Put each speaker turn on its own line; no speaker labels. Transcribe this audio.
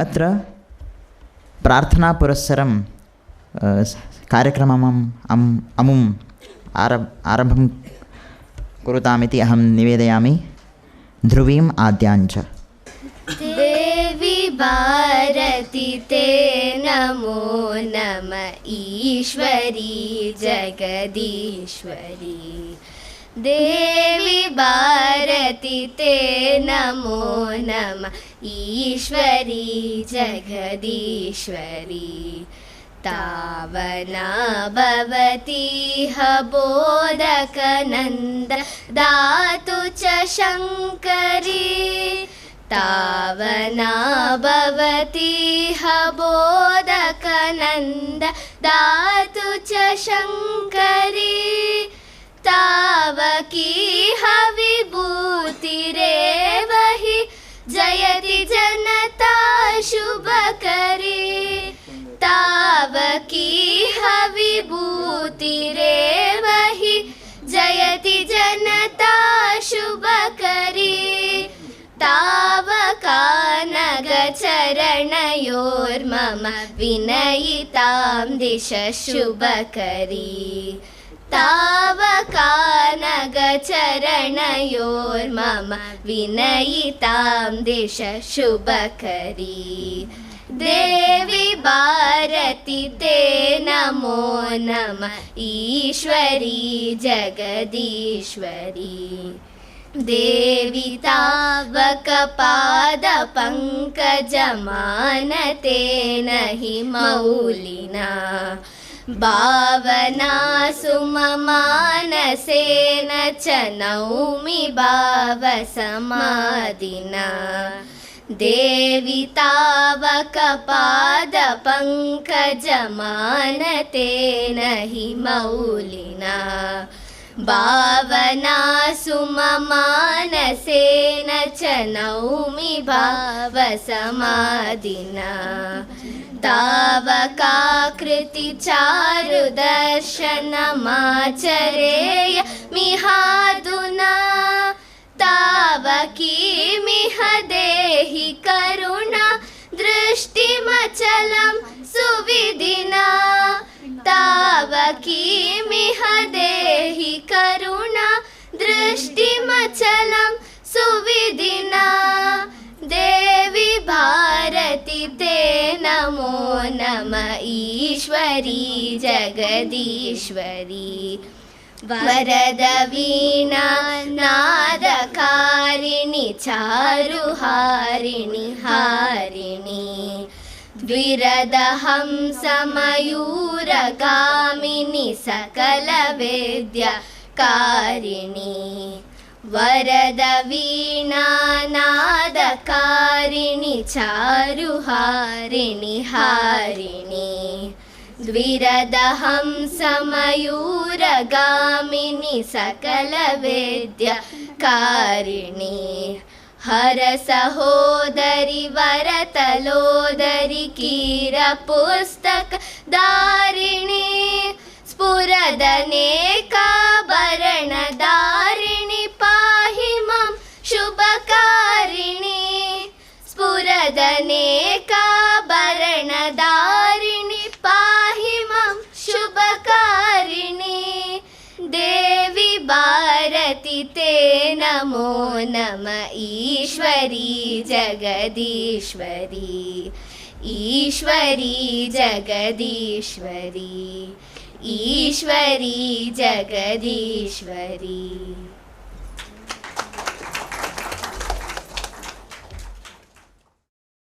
अत्र प्रार्थनापुरस्सरं कार्यक्रमम् अमुम् आरम्भं कुरुतामिति अहं निवेदयामि। ध्रुवीम् आद्याञ्च।
देवी भारती ते नमो नमः ईश्वरी जगदीश्वरी। देवी भारती ते नमो नमः ईश्वरी जगदीश्वरी। तावना भवती ह बोधकनन्द दातु च शङ्करी। तावना भवती ह बोधकनन्द दातु च शङ्करी। तावकी ह विभूतिरेव हि जयति जनता शुभकरी। तावकी ह विभूतिरेव हि जयति जनता शुभकरी। तावकानगचरणयोर्मम विनयितां दिश शुभकरी। तावकानगचरणयोर्मम विनयितां दिश शुभकरी। देवी भारती ते नमो नमः ईश्वरी जगदीश्वरी। देवी तावकपादपङ्कजमानतेन हि मौलिना। भावना सुममानसेन च नौमि भावसमाधिना। देवी तावकपादपङ्कजमानतेन हि मौलिना। भावना सुममानसेन च नौमि भावसमाधिना। तावकाकृतिचारुदर्शनमाचरेय मिहादुना। तावकीमिह देहि करुणा दृष्टिमचलं सुविधिना। तावकीमिह देहि करुणा दृष्टिमचलं सुविधिना। देवी भारती ते नमो नमः ईश्वरी जगदीश्वरी। वरदवीणा नादकारिणि चारुहारिणि हारिणि। द्विरदहंसमयूरगामिनि सकलवेद्यकारिणि। वरदवीणा नादकारिणि चारुहारिणि हारिणि। द्विरदहंसमयूरगामिनि सकलवेद्यकारिणि। हर सहोदरि वरतलोदरि कीरपुस्तकधारिणि। स्फुरदनेकाभरणधारिणि पाहि मां शुभकारिणि। स्फुरदनेकाभरणधारिणि पाहि मां शुभकारिणि। देवी भारती ते नमो नमः ईश्वरी जगदीश्वरी। ईश्वरी जगदीश्वरी। ईश्वरी जगदीश्वरी।